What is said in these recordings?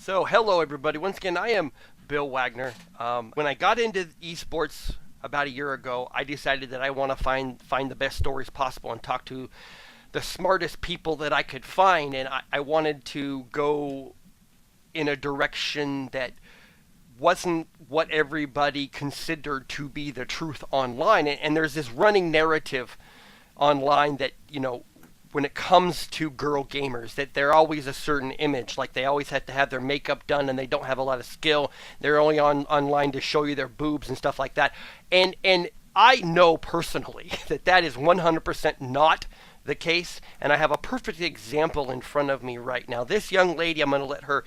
So, hello everybody. Once again, I am Bill Wagner. When I got into esports about a year ago, I decided that I want to find the best stories possible and talk to the smartest people that I could find, and I wanted to go in a direction that wasn't what everybody considered to be the truth online. And there's this running narrative online that, when it comes to girl gamers, that they're always a certain image. Like they always have to have their makeup done and they don't have a lot of skill. They're only online to show you their boobs and stuff like that. And I know personally that is 100% not the case. And I have a perfect example in front of me right now. This young lady, I'm going to let her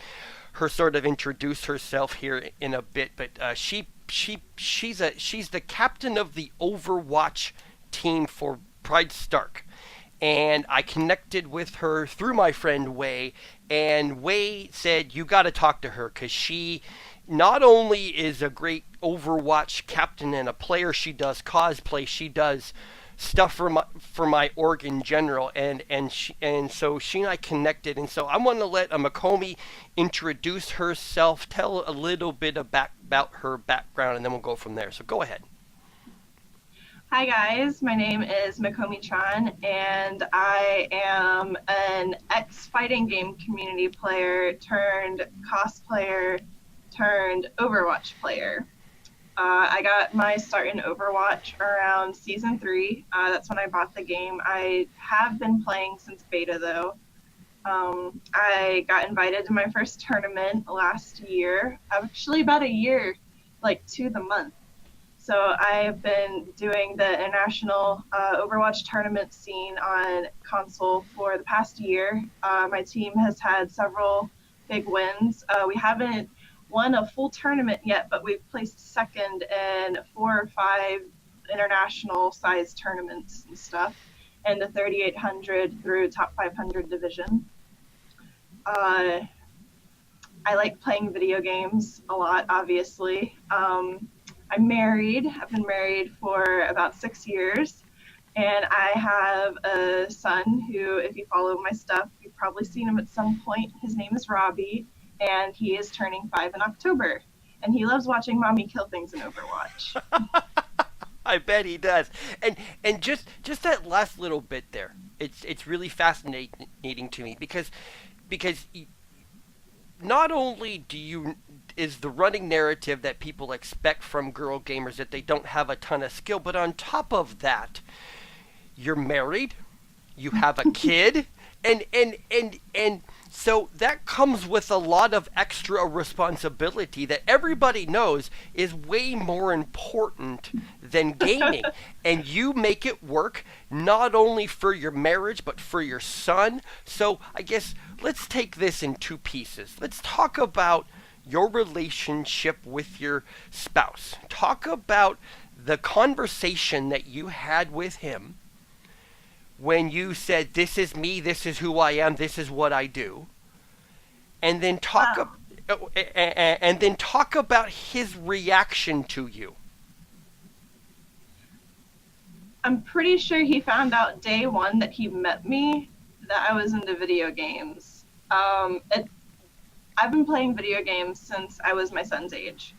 sort of introduce herself here in a bit, but she's the captain of the Overwatch team for Pridestark. And I connected with her through my friend Wei, and Wei said, you got to talk to her because she not only is a great Overwatch captain and a player, she does cosplay, she does stuff for my org in general, and so she and I connected, and so I want to let Mikomi introduce herself, tell a little bit about her background, and then we'll go from there. So go ahead. Hi guys, my name is MikomiChan, and I am an ex-fighting game community player turned cosplayer turned Overwatch player. I got my start in Overwatch around Season 3. That's when I bought the game. I have been playing since beta though. I got invited to my first tournament last year, actually about a year, like to the month. So I've been doing the international Overwatch tournament scene on console for the past year. My team has had several big wins. We haven't won a full tournament yet, but we've placed second in 4 or 5 international size tournaments and stuff in the 3,800 through top 500 division. I like playing video games a lot, obviously. I'm married. I've been married for about 6 years, and I have a son who, if you follow my stuff, you've probably seen him at some point. His name is Robbie, and he is turning 5 in October, and he loves watching mommy kill things in Overwatch. I bet he does. And just that last little bit there, it's really fascinating to me because not only is the running narrative that people expect from girl gamers that they don't have a ton of skill, but on top of that, you're married, you have a kid, and so that comes with a lot of extra responsibility that everybody knows is way more important than gaming. And you make it work not only for your marriage but for your son. So I guess let's take this in 2 pieces. Let's talk about your relationship with your spouse. Talk about the conversation that you had with him when you said, this is me, this is who I am, this is what I do. And then talk about his reaction to you. I'm pretty sure he found out day one that he met me that I was into video games. I've been playing video games since I was my son's age.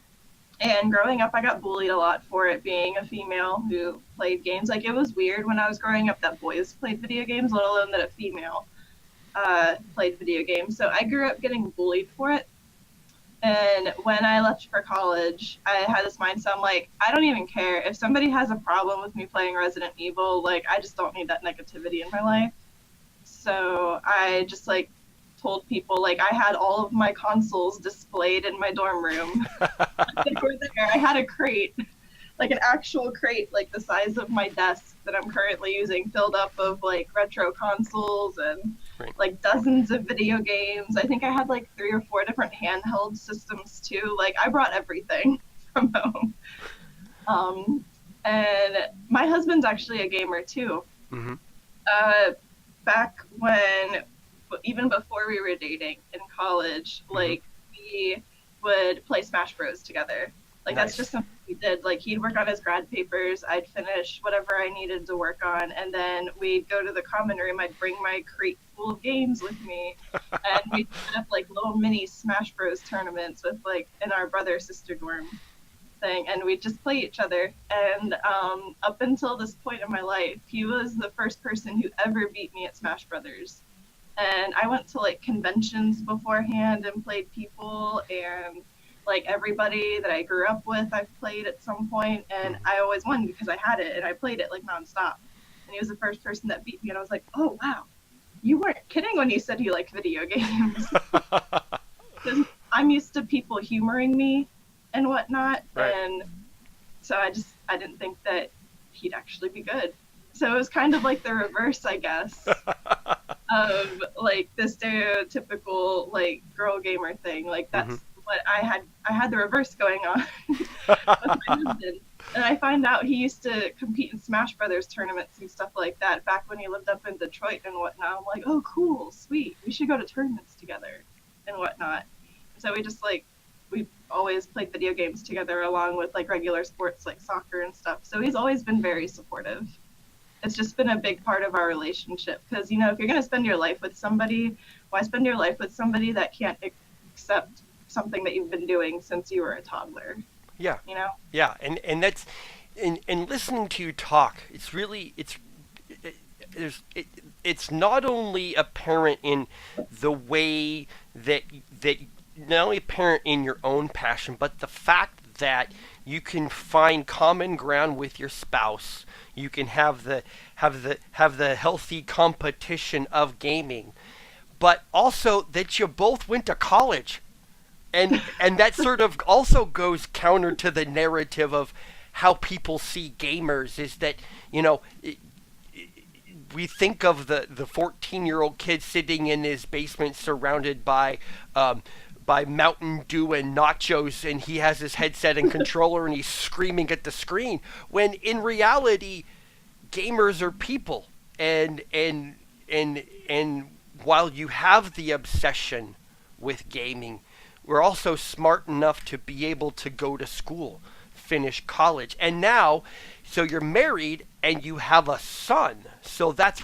And growing up, I got bullied a lot for it, being a female who played games. Like, it was weird when I was growing up that boys played video games, let alone that a female played video games. So I grew up getting bullied for it. And when I left for college, I had this mindset, I'm like, I don't even care. If somebody has a problem with me playing Resident Evil, like, I just don't need that negativity in my life. So I just, like, told people, like, I had all of my consoles displayed in my dorm room. They were there. I had a crate, like an actual crate, like the size of my desk that I'm currently using, filled up of like retro consoles and like dozens of video games. I think I had like 3 or 4 different handheld systems too. Like, I brought everything from home. And my husband's actually a gamer too. Mm-hmm. Back when, even before we were dating in college, like, we would play Smash Bros together. Like that's Nice. just something we did. Like he'd work on his grad papers, I'd finish whatever I needed to work on, and then we'd go to the common room. I'd bring my crate full of games with me, and we'd set up like little mini Smash Bros tournaments with like in our brother sister dorm thing, and we'd just play each other. And up until this point in my life, he was the first person who ever beat me at Smash Brothers. And I went to like conventions beforehand and played people, and like everybody that I grew up with, I've played at some point, and I always won because I had it and I played it like nonstop. And he was the first person that beat me, and I was like, oh wow, you weren't kidding when you said you liked video games. Because I'm used to people humoring me and whatnot, Right. and so I didn't think that he'd actually be good. So it was kind of like the reverse, I guess, of like the stereotypical like girl gamer thing. Like that's what I had. I had the reverse going on with my husband. And I find out he used to compete in Smash Brothers tournaments and stuff like that back when he lived up in Detroit and whatnot. I'm like, oh, cool, sweet. We should go to tournaments together and whatnot. So we just like, we always played video games together along with like regular sports like soccer and stuff. So he's always been very supportive. It's just been a big part of our relationship because, you know, if you're going to spend your life with somebody, why spend your life with somebody that can't accept something that you've been doing since you were a toddler? Yeah. You know? Yeah, and that's and listening to you talk, it's really it, there's it's not only apparent in the way that not only apparent in your own passion, but the fact that you can find common ground with your spouse. You can have the healthy competition of gaming, but also that you both went to college. And that sort of also goes counter to the narrative of how people see gamers is that, you know, we think of the 14-year-old kid sitting in his basement surrounded by Mountain Dew and nachos, and he has his headset and controller and he's screaming at the screen, when in reality gamers are people. And while you have the obsession with gaming, we're also smart enough to be able to go to school, finish college, and now, so you're married and you have a son. So that's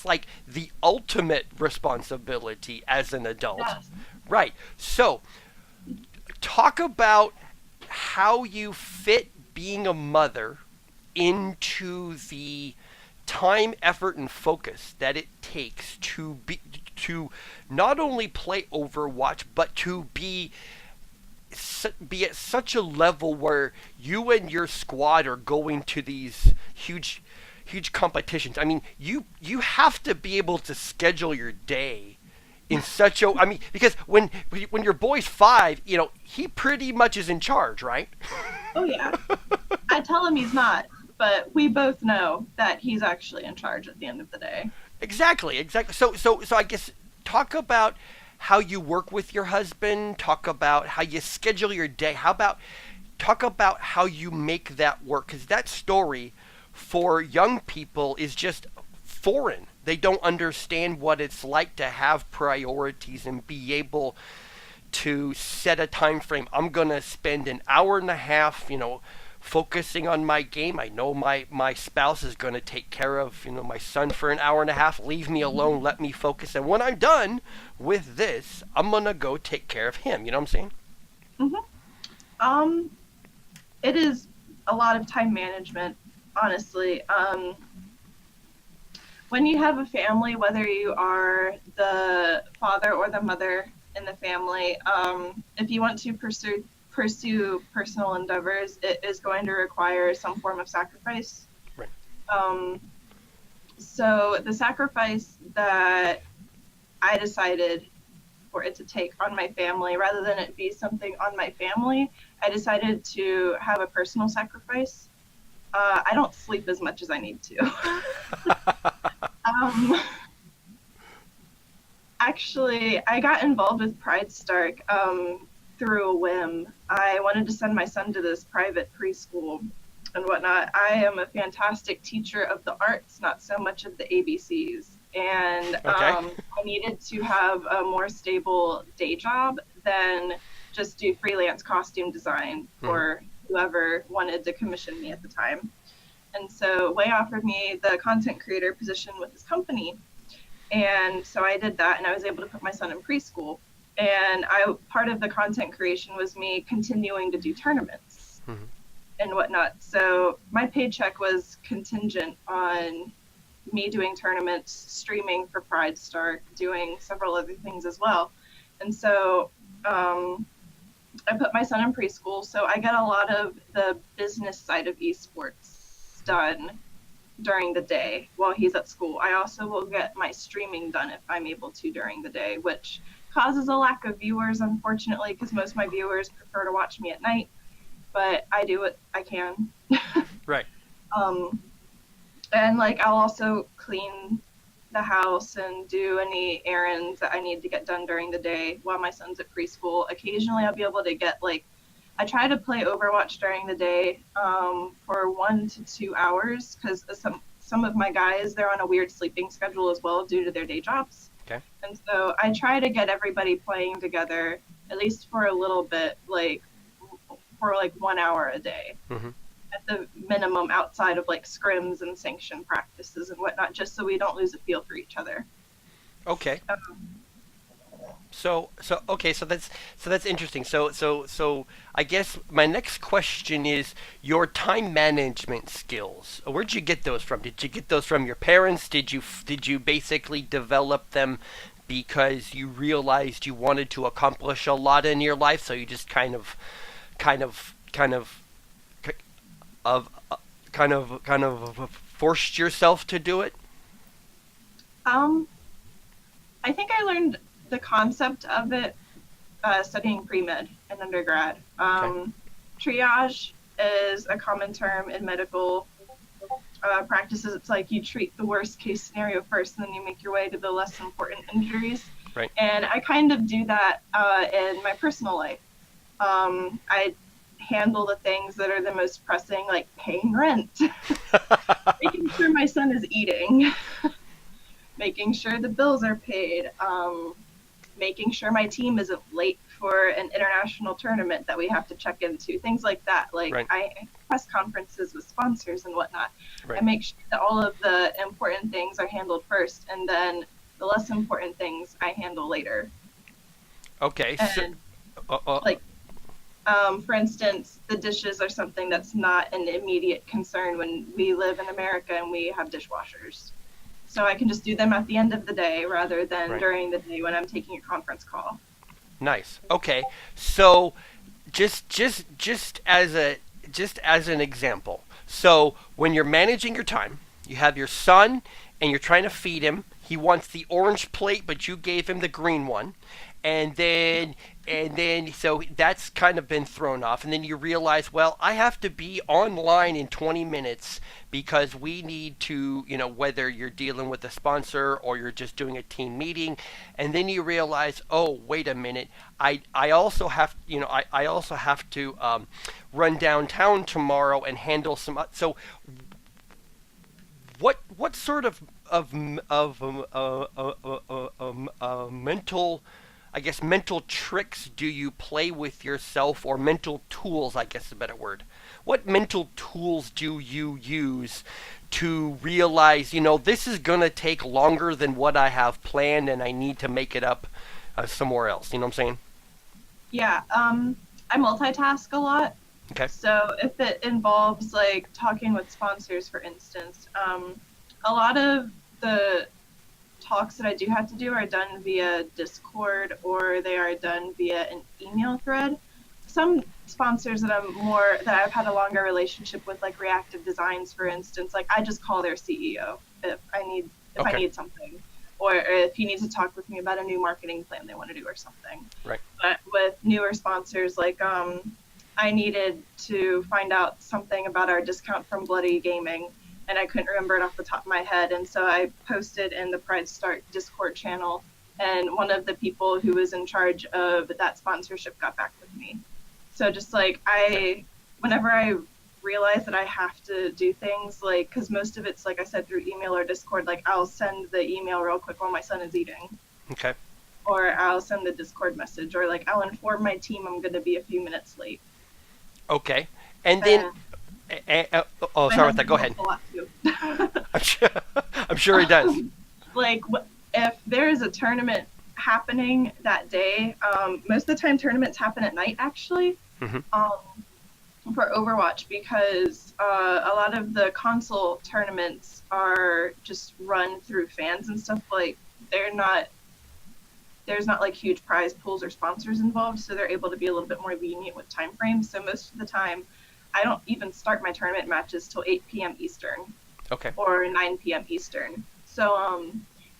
like the ultimate responsibility as an adult. Yes. Right. So talk about how you fit being a mother into the time, effort, and focus that it takes to not only play Overwatch, but to be at such a level where you and your squad are going to these huge competitions. I mean, you have to be able to schedule your day in such a, I mean, because when your boy's 5, you know, he pretty much is in charge, right? Oh, yeah. I tell him he's not, but we both know that he's actually in charge at the end of the day. Exactly. So I guess talk about how you work with your husband, talk about how you schedule your day. Talk about how you make that work, because that story for young people is just foreign. They don't understand what it's like to have priorities and be able to set a time frame. I'm going to spend an hour and a half, you know, focusing on my game. I know my spouse is going to take care of, you know, my son for an hour and a half. Leave me alone. Let me focus. And when I'm done with this, I'm going to go take care of him. You know what I'm saying? Mm-hmm. It is a lot of time management, honestly. When you have a family, whether you are the father or the mother in the family, if you want to pursue personal endeavors, it is going to require some form of sacrifice. Right. So the sacrifice that I decided for it to take on my family, rather than it be something on my family, I decided to have a personal sacrifice. I don't sleep as much as I need to. Actually, I got involved with Pridestark through a whim. I wanted to send my son to this private preschool and whatnot. I am a fantastic teacher of the arts, not so much of the ABCs. And Okay. I needed to have a more stable day job than just do freelance costume design for whoever wanted to commission me at the time. And so Way offered me the content creator position with his company. And so I did that, and I was able to put my son in preschool. And part of the content creation was me continuing to do tournaments and whatnot. So my paycheck was contingent on me doing tournaments, streaming for Pridestark, doing several other things as well. And so I put my son in preschool, so I get a lot of the business side of esports done during the day while he's at school. I also will get my streaming done if I'm able to during the day, which causes a lack of viewers, unfortunately, because most of my viewers prefer to watch me at night, but I do what I can. Right. And like I'll also clean the house and do any errands that I need to get done during the day while my son's at preschool. Occasionally I'll be able to get I try to play Overwatch during the day for 1 to 2 hours, because some of my guys, they're on a weird sleeping schedule as well due to their day jobs. Okay. And so I try to get everybody playing together at least for a little bit, for 1 hour a day. At the minimum, outside of scrims and sanction practices and whatnot, just so we don't lose a feel for each other. Okay. So that's interesting. So I guess my next question is your time management skills. Where'd you get those from? Did you get those from your parents? Did you basically develop them because you realized you wanted to accomplish a lot in your life, so you just kind of forced yourself to do it? I think I learned the concept of it studying pre-med in undergrad. Triage is a common term in medical practices. It's like you treat the worst case scenario first, and then you make your way to the less important injuries. Right. And I kind of do that in my personal life. I handle the things that are the most pressing, like paying rent, making sure my son is eating, making sure the bills are paid, making sure my team isn't late for an international tournament that we have to check into, things like that. Right. I press conferences with sponsors and whatnot. Right. I make sure that all of the important things are handled first, and then the less important things I handle later. Okay. And, for instance, the dishes are something that's not an immediate concern when we live in America and we have dishwashers. So I can just do them at the end of the day rather than during the day when I'm taking a conference call. Nice. Okay. So just as an example. So when you're managing your time, you have your son and you're trying to feed him. He wants the orange plate, but you gave him the green one. And then so that's kind of been thrown off. And then you realize, well, I have to be online in 20 minutes because we need to, whether you're dealing with a sponsor or you're just doing a team meeting. And then you realize, oh, wait a minute, I also have, I also have to run downtown tomorrow and handle some. So what sort of mental tricks do you play with yourself, or mental tools, I guess is a better word. What mental tools do you use to realize, this is going to take longer than what I have planned and I need to make it up somewhere else? You know what I'm saying? Yeah, I multitask a lot. Okay. So if it involves talking with sponsors, for instance, a lot of the talks that I do have to do are done via Discord, or they are done via an email thread. Some sponsors that I've had a longer relationship with, like Reactive Designs, for instance, I just call their CEO if I need something, or if he needs to talk with me about a new marketing plan they want to do or something. Right. But with newer sponsors, I needed to find out something about our discount from Bloody Gaming, and I couldn't remember it off the top of my head. And so I posted in the Pridestark Discord channel, and one of the people who was in charge of that sponsorship got back with me. So just whenever I realize that I have to do things, because most of it's, like I said, through email or Discord, I'll send the email real quick while my son is eating. Okay. Or I'll send the Discord message, or I'll inform my team I'm going to be a few minutes late. Okay. And then, And oh, my sorry about that. husband Go helps ahead. a lot too. I'm sure, I'm sure he does. Like if there is a tournament happening that day, most of the time tournaments happen at night actually. Hmm. Um, for Overwatch because a lot of the console tournaments are just run through fans and stuff. Like they're not there's not like huge prize pools or sponsors involved, so they're able to be a little bit more lenient with time frames. So most of the time, I don't even start my tournament matches till 8 p.m. Eastern Okay. or 9 p.m. Eastern. So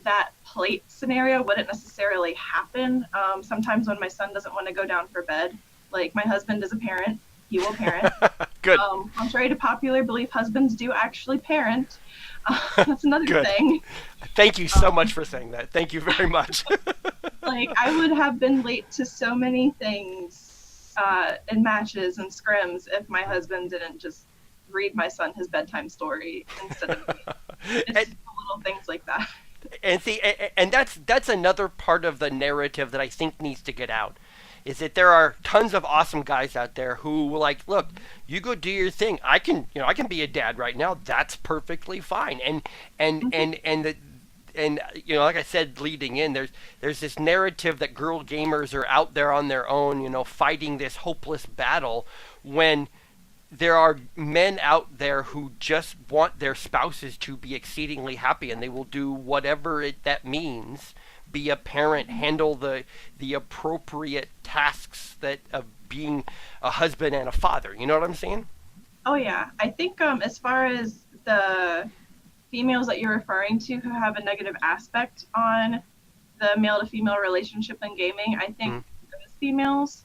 that plate scenario wouldn't necessarily happen. Sometimes when my son doesn't want to go down for bed, like my husband is a parent, he will parent. Good. Contrary to popular belief, husbands do actually parent. That's another Good. thing. Thank you so much for saying that. Thank you very much. Like I would have been late to so many things in matches and scrims if my husband didn't just read my son his bedtime story instead of me. It's and, just the little things like that. and see, and that's another part of the narrative that I think needs to get out. Is that there are tons of awesome guys out there who like, look, you go do your thing. I can be a dad right now. That's perfectly fine. And like I said, leading in, there's this narrative that girl gamers are out there on their own, fighting this hopeless battle, when there are men out there who just want their spouses to be exceedingly happy, and they will do whatever that means. Be a parent, handle the appropriate tasks that of being a husband and a father. You know what I'm saying? Oh yeah, I think as far as the females that you're referring to who have a negative aspect on the male to female relationship in gaming, I think those females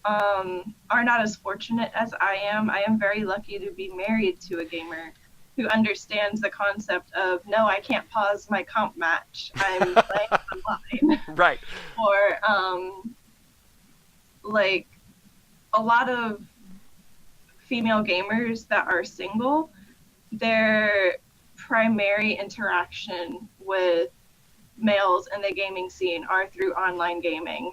are not as fortunate as I am. I am very lucky to be married to a gamer who understands the concept of, no, I can't pause my comp match. I'm playing online. Right. Or like a lot of female gamers that are single, their primary interaction with males in the gaming scene are through online gaming.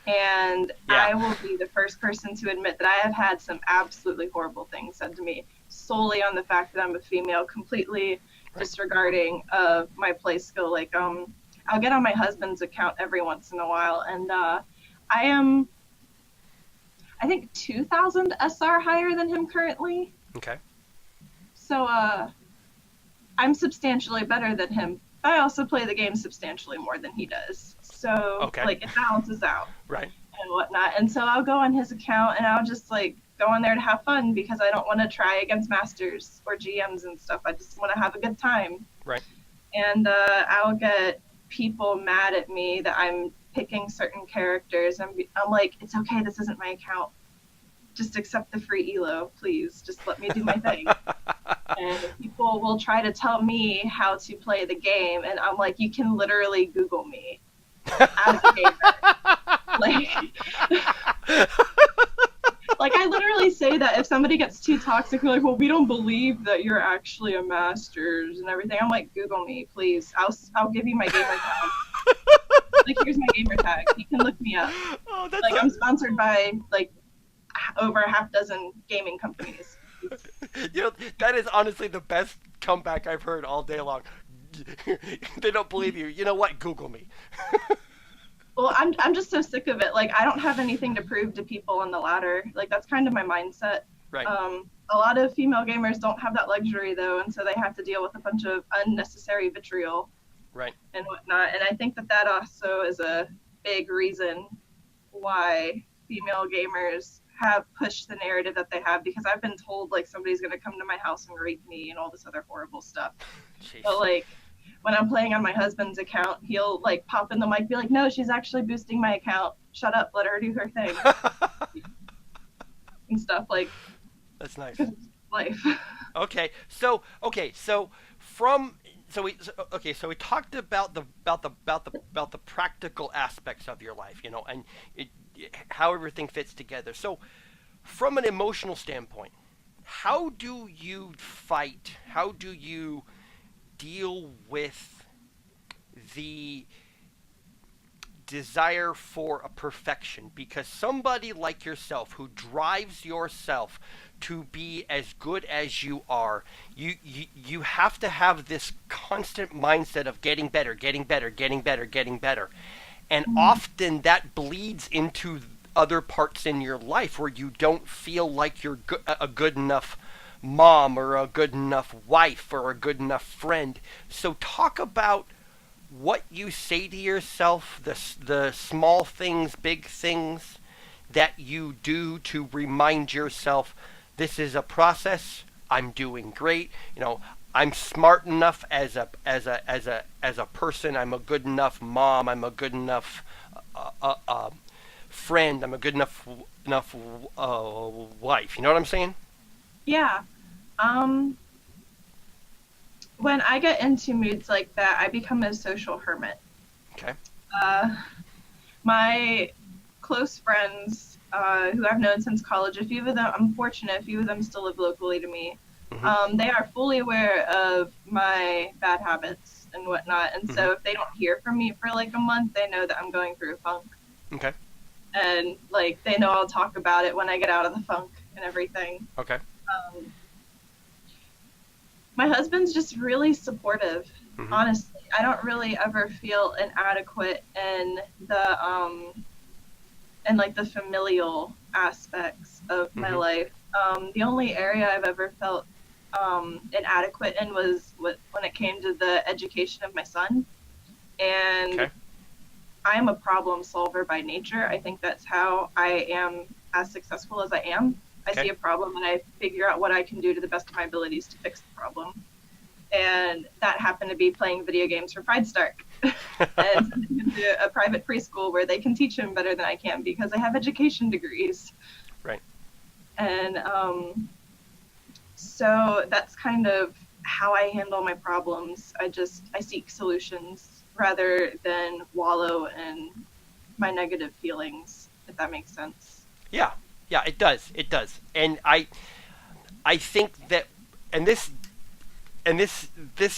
And Yeah. I will be the first person to admit that I have had some absolutely horrible things said to me solely on the fact that I'm a female, completely disregarding of my play skill. Like, I'll get on my husband's account every once in a while, and I am, I think, 2,000 SR higher than him currently. Okay. So, I'm substantially better than him. I also play the game substantially more than he does. So, like, it balances out. Right. And whatnot. And so I'll go on his account and I'll just, like, go on there to have fun because I don't want to try against masters or GMs and stuff. I just want to have a good time. Right. And I'll get people mad at me that I'm picking certain characters. I'm like, it's okay, this isn't my account. Just accept the free ELO, please. Just let me do my thing. And people will try to tell me how to play the game, and I'm like, you can literally Google me. I'm a gamer. Like I literally say that if somebody gets too toxic, we're like, well, we don't believe that you're actually a master's and everything. I'm like, Google me, please. I'll give you my gamer tag. Like, here's my gamer tag. You can look me up. Oh, that's like, I'm sponsored by like over a half dozen gaming companies. That is honestly the best comeback I've heard all day long. They don't believe you. You know what? Google me. Well, I'm just so sick of it. Like, I don't have anything to prove to people on the ladder. Like, that's kind of my mindset. Right. A lot of female gamers don't have that luxury, though, and so they have to deal with a bunch of unnecessary vitriol. Right. And whatnot. And I think that also is a big reason why female gamers have pushed the narrative that they have, because I've been told, like, somebody's going to come to my house and rape me and all this other horrible stuff. Jeez. But, like, when I'm playing on my husband's account, he'll, like, pop in the mic, be like, no, she's actually boosting my account. Shut up, let her do her thing. And stuff, like. That's nice. Life. So we talked about the practical aspects of your life, and how everything fits together. So from an emotional standpoint, how do you fight? How do you deal with the desire for a perfection, because somebody like yourself who drives yourself to be as good as you are, you have to have this constant mindset of getting better, getting better, getting better, getting better. And often that bleeds into other parts in your life where you don't feel like you're a good enough mom or a good enough wife or a good enough friend. So talk about what you say to yourself, the small things, big things that you do to remind yourself this is a process. I'm doing great. I'm smart enough as a person. I'm a good enough mom. I'm a good enough friend. I'm a good enough wife. You know what I'm saying? Yeah. Um, when I get into moods like that, I become a social hermit. Okay. Uh, my close friends, who I've known since college, a few of them, I'm fortunate, a few of them still live locally to me. They are fully aware of my bad habits and whatnot, and so if they don't hear from me for like a month, they know that I'm going through a funk. Okay. And like they know I'll talk about it when I get out of the funk and everything. Okay. Um, my husband's just really supportive. Honestly, I don't really ever feel inadequate in the familial aspects of my life. The only area I've ever felt inadequate in was when it came to the education of my son. And Okay. I'm a problem solver by nature. I think that's how I am as successful as I am. I Okay. see a problem and I figure out what I can do to the best of my abilities to fix the problem. And that happened to be playing video games for Pridestark and sending him to a private preschool where they can teach him better than I can because I have education degrees. Right. And so that's kind of how I handle my problems. I seek solutions rather than wallow in my negative feelings, if that makes sense. Yeah. Yeah, it does. It does. And I think that, and this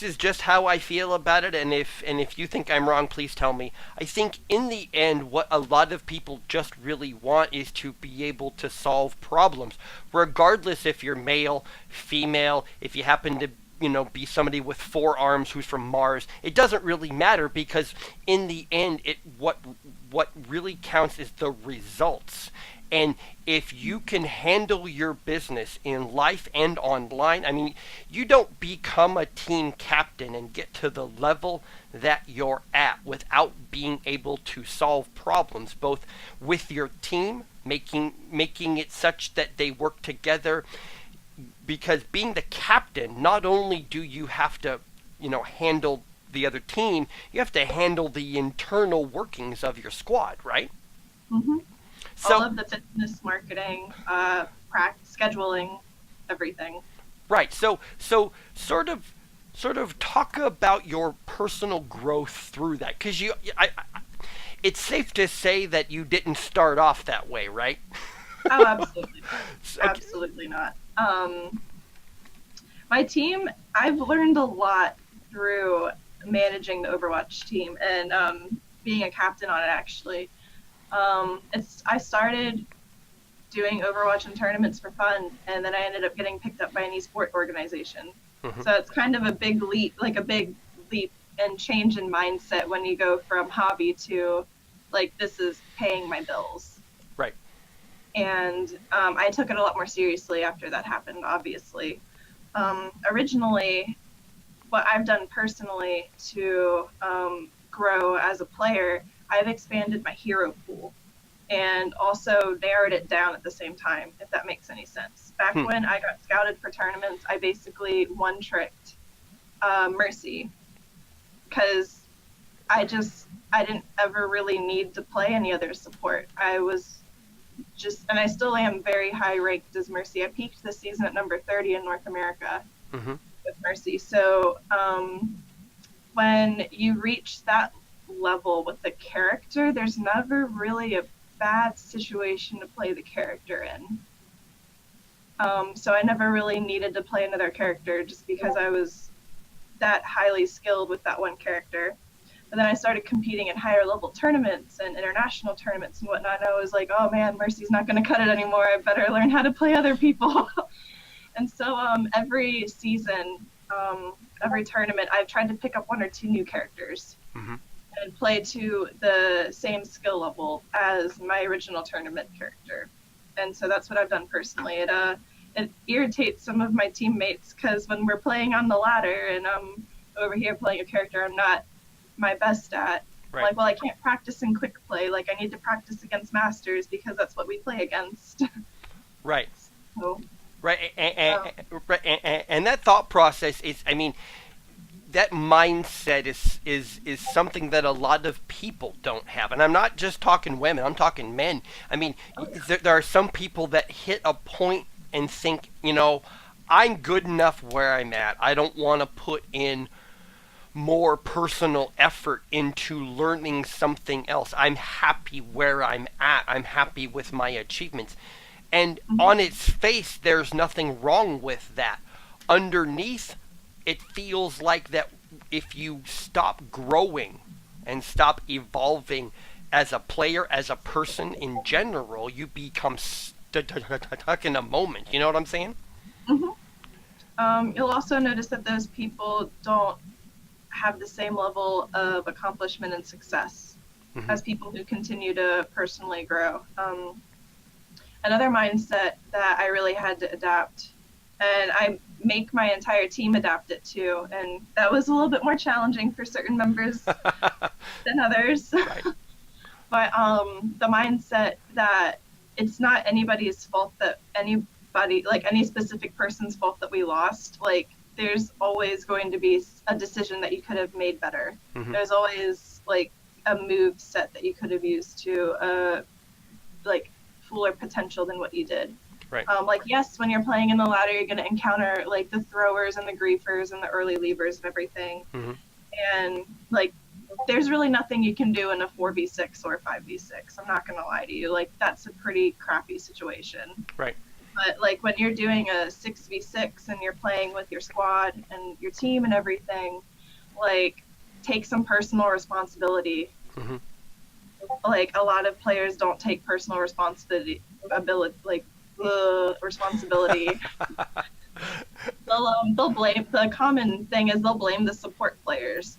is just how I feel about it, and if you think I'm wrong, please tell me. I think in the end what a lot of people just really want is to be able to solve problems, regardless if you're male, female, if you happen to be somebody with 4 arms who's from Mars. It doesn't really matter, because in the end what really counts is the results. And if you can handle your business in life and online, I mean, you don't become a team captain and get to the level that you're at without being able to solve problems, both with your team, making it such that they work together. Because being the captain, not only do you have to, handle the other team, you have to handle the internal workings of your squad, right? Mm-hmm. So, all of the fitness marketing, scheduling, everything. right. So sort of talk about your personal growth through that, because it's safe to say that you didn't start off that way, right? Oh, absolutely not. Okay. Absolutely not. My team, I've learned a lot through managing the Overwatch team and being a captain on it, actually. I started doing Overwatch and tournaments for fun, and then I ended up getting picked up by an esports organization. So it's kind of a big leap and change in mindset when you go from hobby to, like, this is paying my bills. Right. And I took it a lot more seriously after that happened, obviously. Originally, what I've done personally to grow as a player, I've expanded my hero pool and also narrowed it down at the same time, if that makes any sense. Back when I got scouted for tournaments, I basically one-tricked Mercy, because I didn't ever really need to play any other support. I was and I still am very high ranked as Mercy. I peaked this season at number 30 in North America with Mercy. So when you reach that level with the character, there's never really a bad situation to play the character in. So I never really needed to play another character just because I was that highly skilled with that one character. But then I started competing in higher level tournaments and international tournaments and whatnot. And I was like, oh man, Mercy's not going to cut it anymore. I better learn how to play other people. And so every season, every tournament, I've tried to pick up 1 or 2 new characters and play to the same skill level as my original tournament character. And so that's what I've done personally. It irritates some of my teammates because when we're playing on the ladder and I'm over here playing a character I'm not my best at, like, well, I can't practice in quick play. Like, I need to practice against masters because that's what we play against. Right. So, right. And that thought process is, I mean, that mindset is something that a lot of people don't have. And I'm not just talking women, I'm talking men. I mean, there are some people that hit a point and think, you know, I'm good enough where I'm at. I don't want to put in more personal effort into learning something else. I'm happy where I'm at. I'm happy with my achievements. And on its face, there's nothing wrong with that. Underneath, it feels like that if you stop growing and stop evolving as a player, as a person in general, you become stuck in a moment. You know what I'm saying? You'll also notice that those people don't have the same level of accomplishment and success as people who continue to personally grow. Another mindset that I really had to adapt, and I make my entire team adapt it too, and that was a little bit more challenging for certain members than others. Right. But the mindset that it's not anybody's fault that anybody, like any specific person's fault that we lost. Like, there's always going to be a decision that you could have made better. There's always like a move set that you could have used to like fuller potential than what you did. Right. Like, yes, when you're playing in the ladder, you're going to encounter like the throwers and the griefers and the early leavers and everything. And like, there's really nothing you can do in a 4v6 or 5v6. I'm not going to lie to you. Like, that's a pretty crappy situation. Right. But like when you're doing a 6v6 and you're playing with your squad and your team and everything, like, take some personal responsibility. Like, a lot of players don't take personal responsibility. They'll blame, the common thing is they'll blame the support players.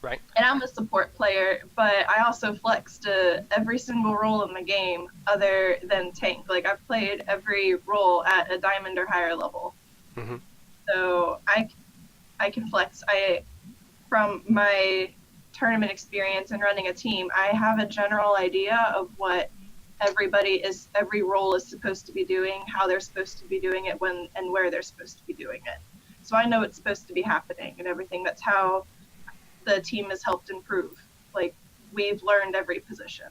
Right. And I'm a support player, but I also flex to every single role in the game other than tank. Like, I've played every role at a diamond or higher level. So I can flex. From my tournament experience and running a team, I have a general idea of what every role is supposed to be doing, how they're supposed to be doing it, when and where they're supposed to be doing it. So I know it's supposed to be happening and everything. That's how the team has helped improve. Like, we've learned every position.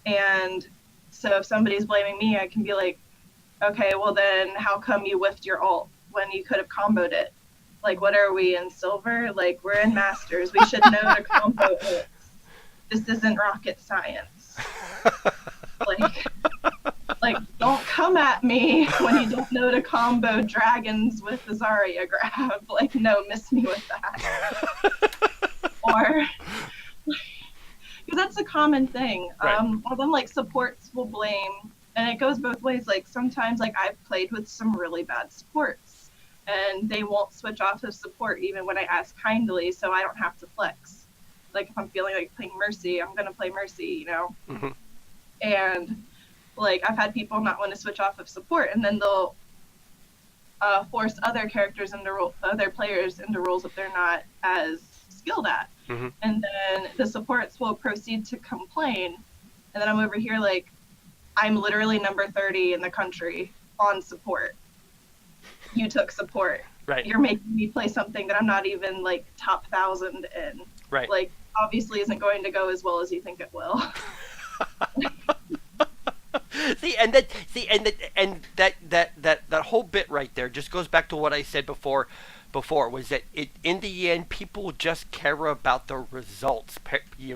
And so if somebody's blaming me, I can be like, okay, well then how come you whiffed your ult when you could have comboed it? Like, what are we, in silver? Like, we're in masters. We should know to combo ults. This isn't rocket science. Like, don't come at me when you don't know to combo dragons with the Zarya grab. Like, no, miss me with that. Or, because that's a common thing. Right. Well, then, like, supports will blame, and it goes both ways. Like, sometimes, like, I've played with some really bad supports, and they won't switch off of support even when I ask kindly, so I don't have to flex. Like, if I'm feeling like playing Mercy, I'm gonna play Mercy, you know? And, like, I've had people not want to switch off of support, and then they'll force other characters into other players into roles that they're not as skilled at. And then the supports will proceed to complain, and then I'm over here like, I'm literally number 30 in the country on support. You took support. Right. You're making me play something that I'm not even like top 1,000 in. Right. Like, obviously isn't going to go as well as you think it will. that whole bit right there just goes back to what I said before. before, was that in the end, people just care about the results.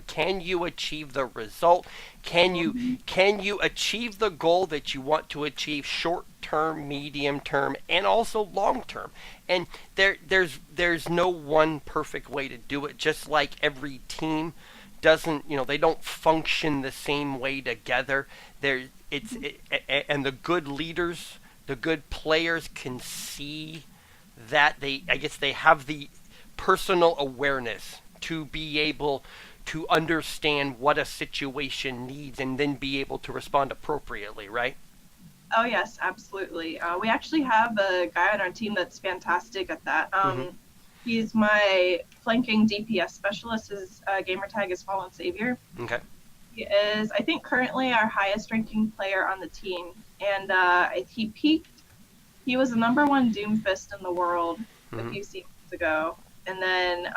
Can you achieve the result? Can you achieve the goal that you want to achieve, short term, medium term, and also long term? And there's no one perfect way to do it. Just like every team doesn't, they don't function the same way together. And the good leaders, the good players can see that. I guess they have the personal awareness to be able to understand what a situation needs and then be able to respond appropriately, right? Oh yes, absolutely. We actually have a guy on our team that's fantastic at that. He's my flanking DPS specialist. His gamer tag is Fallen Savior. Okay. He is, I think, currently our highest ranking player on the team, and he peaked. He was the #1 Doomfist in the world a few seasons ago, and then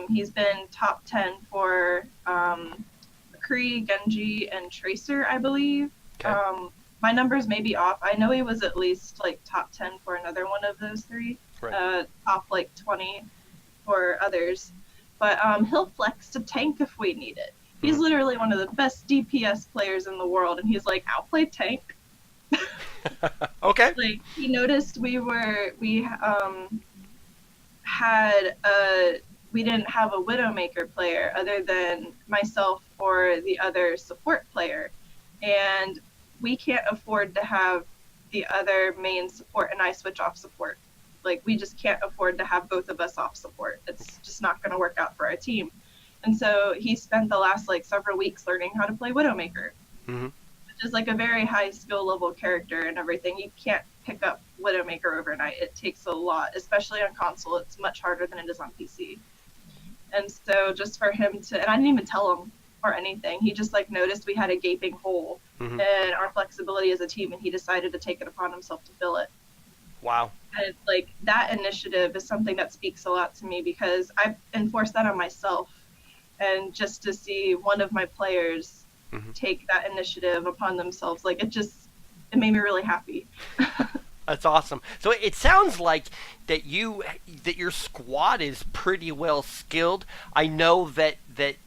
he's been top 10 for McCree, Genji, and Tracer, I believe. Okay. My numbers may be off. I know he was at least like top 10 for another one of those three, right. Top like 20 for others. But he'll flex to tank if we need it. He's literally one of the best DPS players in the world, and he's like, I'll play tank. Okay. Like, he noticed we didn't have a Widowmaker player other than myself or the other support player, and we can't afford to have the other main support and I switch off support. Like, we just can't afford to have both of us off support. It's just not going to work out for our team. And so he spent the last several weeks learning how to play Widowmaker, which is like a very high skill level character and everything. You can't pick up Widowmaker overnight. It takes a lot, especially on console. It's much harder than it is on PC. And so just for him to, and I didn't even tell him or anything. He just noticed we had a gaping hole in our flexibility as a team, and he decided to take it upon himself to fill it. Wow. And that initiative is something that speaks a lot to me, because I've enforced that on myself. And just to see one of my players take that initiative upon themselves, it made me really happy. That's awesome. So it sounds like that your squad is pretty well skilled. I know that with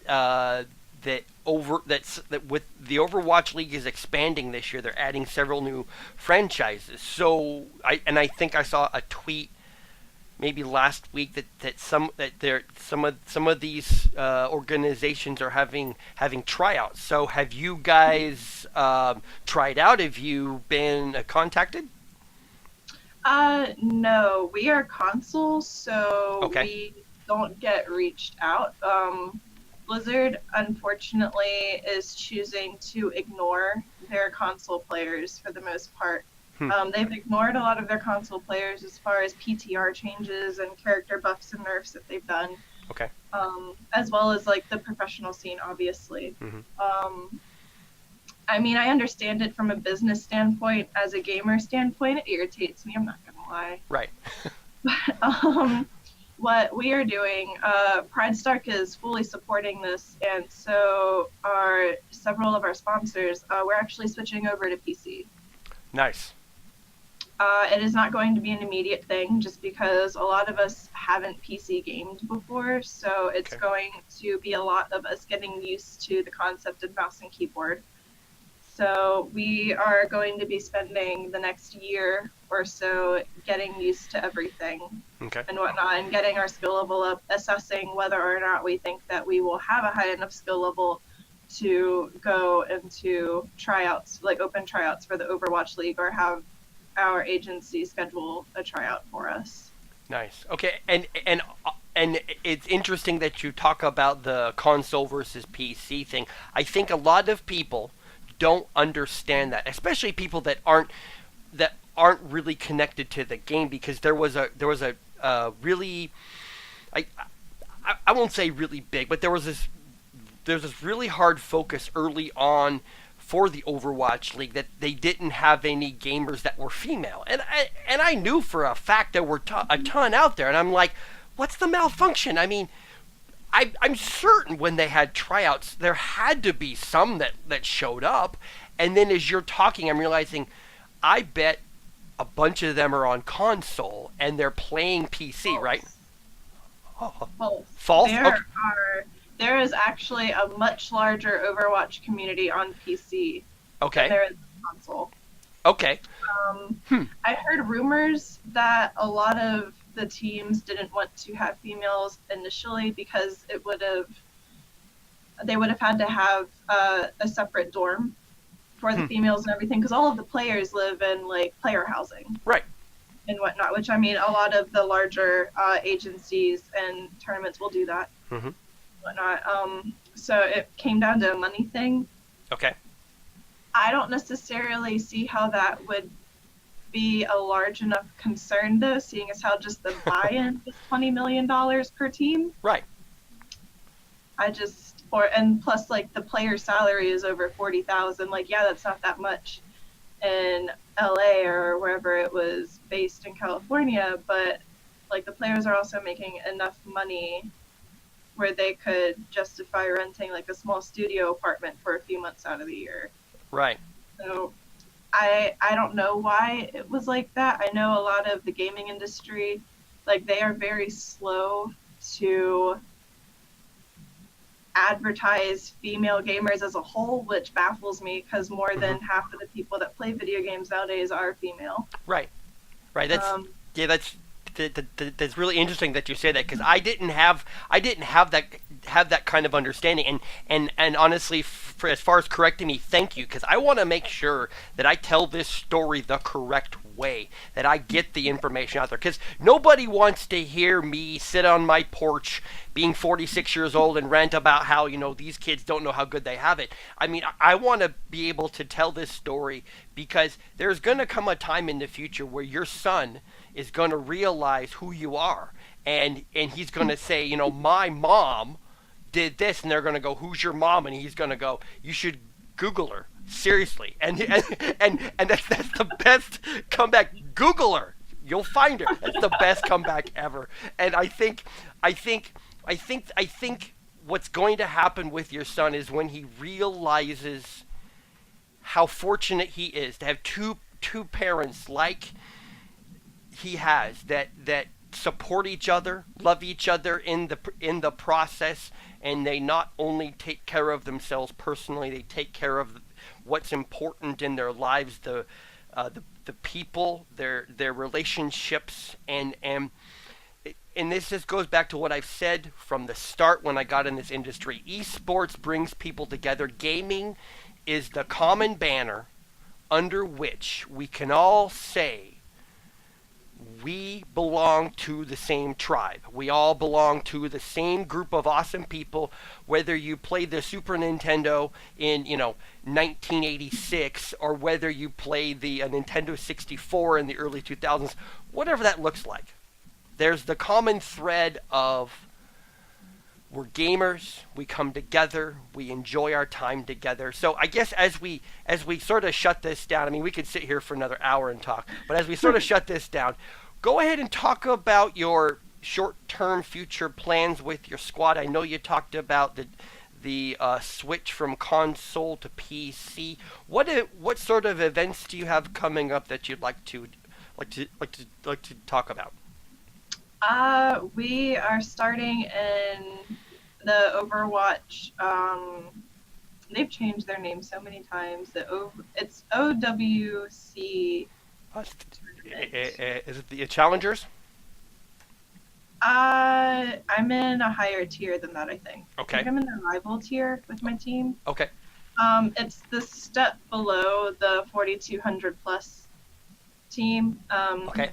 the Overwatch League is expanding this year. They're adding several new franchises. So I think I saw a tweet maybe last week that some of these organizations are having tryouts. So have you guys tried out? Have you been contacted? No, we are console, so Okay. we don't get reached out. Blizzard, unfortunately, is choosing to ignore their console players for the most part. They've ignored a lot of their console players as far as PTR changes and character buffs and nerfs that they've done. Okay. As well as the professional scene, obviously. I mean, I understand it from a business standpoint. As a gamer standpoint, it irritates me, I'm not gonna lie. Right. But what we are doing, Pridestark is fully supporting this, and so are several of our sponsors. We're actually switching over to PC. Nice. It is not going to be an immediate thing, just because a lot of us haven't PC gamed before, so it's going to be a lot of us getting used to the concept of mouse and keyboard. So we are going to be spending the next year or so getting used to everything and whatnot, and getting our skill level up, assessing whether or not we think that we will have a high enough skill level to go into tryouts, open tryouts for the Overwatch League, or have our agency schedule a tryout for us. Nice. Okay, and it's interesting that you talk about the console versus PC thing. I think a lot of people don't understand that, especially people that aren't really connected to the game, because there was a really, I won't say really big, but there's this really hard focus early on for the Overwatch League that they didn't have any gamers that were female, and I knew for a fact there were a ton out there, and I'm like, what's the malfunction? I mean, I'm certain when they had tryouts, there had to be some that showed up. And then as you're talking, I'm realizing, I bet a bunch of them are on console and they're playing PC, right? False. Oh, False. false. Okay. There is actually a much larger Overwatch community on PC than Okay. there is on console. Okay. I heard rumors that a lot of the teams didn't want to have females initially because they would have had to have a separate dorm for the females and everything, because all of the players live in like player housing Right. and whatnot. Which, I mean, a lot of the larger agencies and tournaments will do that. Mm-hmm. Whatnot. So it came down to a money thing. Okay. I don't necessarily see how that would be a large enough concern, though, seeing as how just the buy-in is $20 million per team. Right. And plus, like, the player salary is over $40,000. Like, yeah, that's not that much in LA or wherever it was based in California, but like the players are also making enough money where they could justify renting like a small studio apartment for a few months out of the year. Right. So I don't know why it was like that. I know a lot of the gaming industry, like, they are very slow to advertise female gamers as a whole, which baffles me because more than half of the people that play video games nowadays are female. Right. Right. That's really interesting that you say that, because I didn't have that kind of understanding, and honestly, for as far as correcting me, thank you, because I want to make sure that I tell this story the correct way, that I get the information out there, because nobody wants to hear me sit on my porch being 46 years old and rant about how, these kids don't know how good they have it. I mean, I want to be able to tell this story because there's going to come a time in the future where your son is going to realize who you are, and he's going to say, my mom did this, and they're going to go, who's your mom? And he's going to go, you should Google her, seriously. And that's the best comeback. Google her, you'll find her. That's the best comeback ever. And I think what's going to happen with your son is when he realizes how fortunate he is to have two parents like he has, that support each other, love each other in the process, and they not only take care of themselves personally, they take care of what's important in their lives, the people, their relationships, and this just goes back to what I've said from the start when I got in this industry. Esports brings people together. Gaming is the common banner under which we can all say we belong to the same tribe. We all belong to the same group of awesome people, whether you play the Super Nintendo in, 1986, or whether you play the Nintendo 64 in the early 2000s, whatever that looks like. There's the common thread of we're gamers, we come together, we enjoy our time together. So I guess as we sort of shut this down, I mean, we could sit here for another hour and talk, but as we sort of shut this down, go ahead and talk about your short-term future plans with your squad. I know you talked about the switch from console to PC. What sort of events do you have coming up that you'd like to talk about? We are starting in the Overwatch. They've changed their name so many times. It's OWC. Is it the Challengers? I'm in a higher tier than that, I think. Okay. I think I'm in the rival tier with my team. Okay. It's the step below the 4,200 plus team. Okay.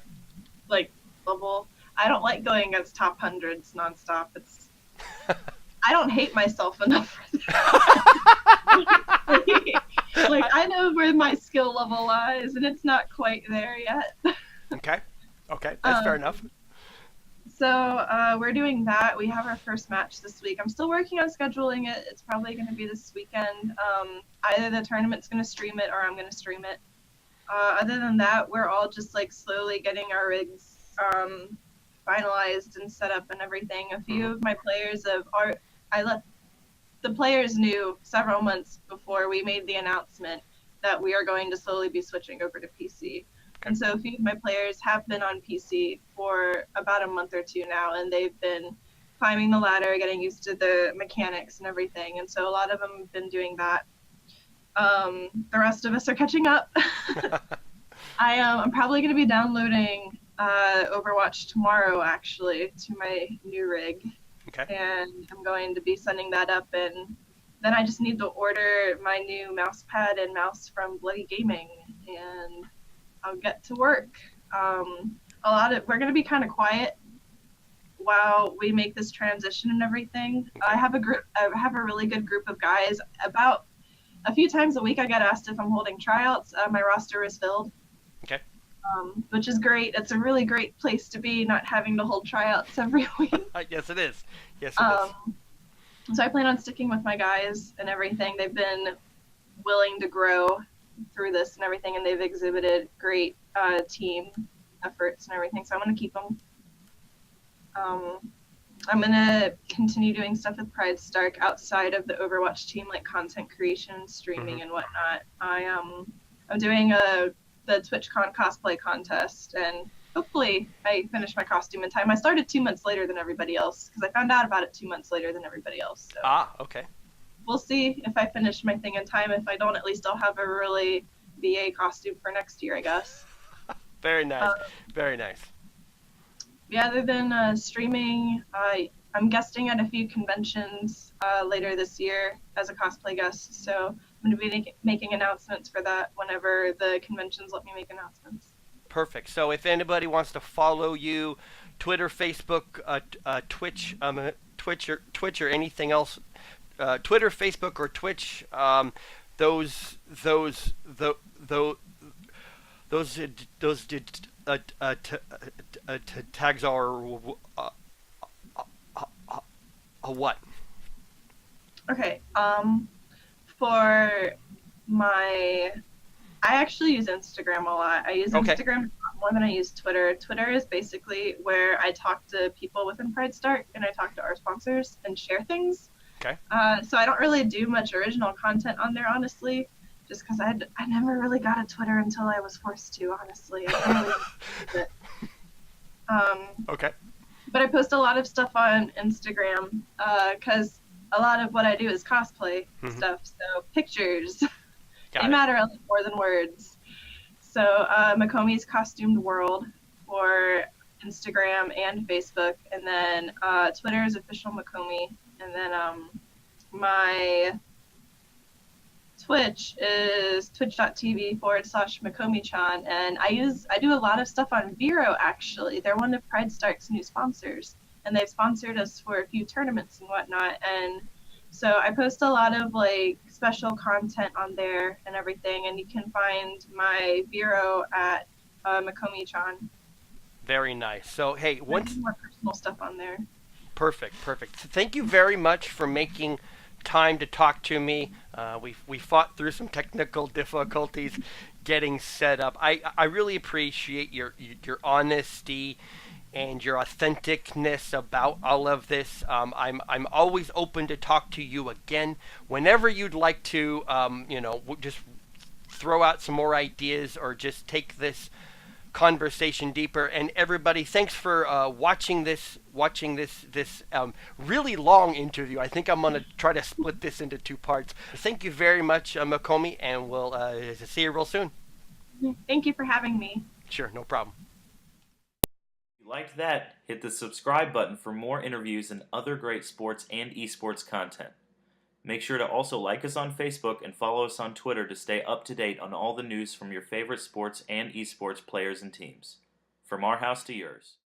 Like level. I don't like going against top hundreds nonstop. I don't hate myself enough for that. like, I know where my skill level lies, and it's not quite there yet. Okay, that's fair enough. So we're doing that. We have our first match this week. I'm still working on scheduling it. It's probably going to be this weekend. Either the tournament's going to stream it or I'm going to stream it. Other than that, we're all just like slowly getting our rigs finalized and set up and everything. A few of my players the players knew several months before we made the announcement that we are going to slowly be switching over to PC. Okay. And so a few of my players have been on PC for about a month or two now, and they've been climbing the ladder, getting used to the mechanics and everything. And so a lot of them have been doing that. The rest of us are catching up. I'm probably going to be downloading Overwatch tomorrow, actually, to my new rig. Okay. And I'm going to be sending that up, and then I just need to order my new mouse pad and mouse from Bloody Gaming, and I'll get to work. We're going to be kind of quiet while we make this transition and everything. Okay. I have a really good group of guys. About a few times a week, I get asked if I'm holding tryouts. My roster is filled. Okay. Which is great. It's a really great place to be, not having to hold tryouts every week. Yes, it is. Yes, it is. So I plan on sticking with my guys and everything. They've been willing to grow through this and everything, and they've exhibited great team efforts and everything. So I'm going to keep them. I'm going to continue doing stuff with Pridestark outside of the Overwatch team, like content creation, streaming, and whatnot. I'm doing the TwitchCon cosplay contest, and hopefully I finish my costume in time. I started 2 months later than everybody else because I found out about it 2 months later than everybody else. So Okay. we'll see if I finish my thing in time. If I don't, at least I'll have a really VA costume for next year, I guess. Very nice. Very nice. Yeah, other than streaming, I'm guesting at a few conventions later this year as a cosplay guest. So I'm going to be making announcements for that whenever the conventions let me make announcements. Perfect. So if anybody wants to follow you, Twitter, Facebook, Twitch, or anything else, Twitter, Facebook, or Twitch, those tags are what? Okay. For I actually use Instagram a lot. I use Instagram a lot more than I use Twitter. Twitter is basically where I talk to people within Pridestark, and I talk to our sponsors and share things. Okay. So I don't really do much original content on there, honestly, just because I never really got a Twitter until I was forced to, honestly. I really Okay. But I post a lot of stuff on Instagram because a lot of what I do is cosplay stuff, so pictures. They matter a lot more than words. So Mikomi's Costumed World for Instagram and Facebook, and then Twitter is official Mikomi, and then my Twitch is twitch.tv/MikomiChan, and I do a lot of stuff on Vero, actually. They're one of Pridestark's new sponsors, and they've sponsored us for a few tournaments and whatnot, and so I post a lot of like special content on there and everything, and you can find my Vero at MikomiChan. Very nice. So hey, once more personal stuff on there. Perfect. Thank you very much for making time to talk to me. We fought through some technical difficulties getting set up. I really appreciate your honesty and your authenticness about all of this. I'm always open to talk to you again whenever you'd like to. Just throw out some more ideas or just take this conversation deeper. And everybody, thanks for watching this really long interview. I think I'm going to try to split this into 2 parts. Thank you very much, Mikomi, and we'll see you real soon. Thank you for having me. Sure, no problem. If you liked that, hit the subscribe button for more interviews and other great sports and esports content. Make sure to also like us on Facebook and follow us on Twitter to stay up to date on all the news from your favorite sports and esports players and teams. From our house to yours.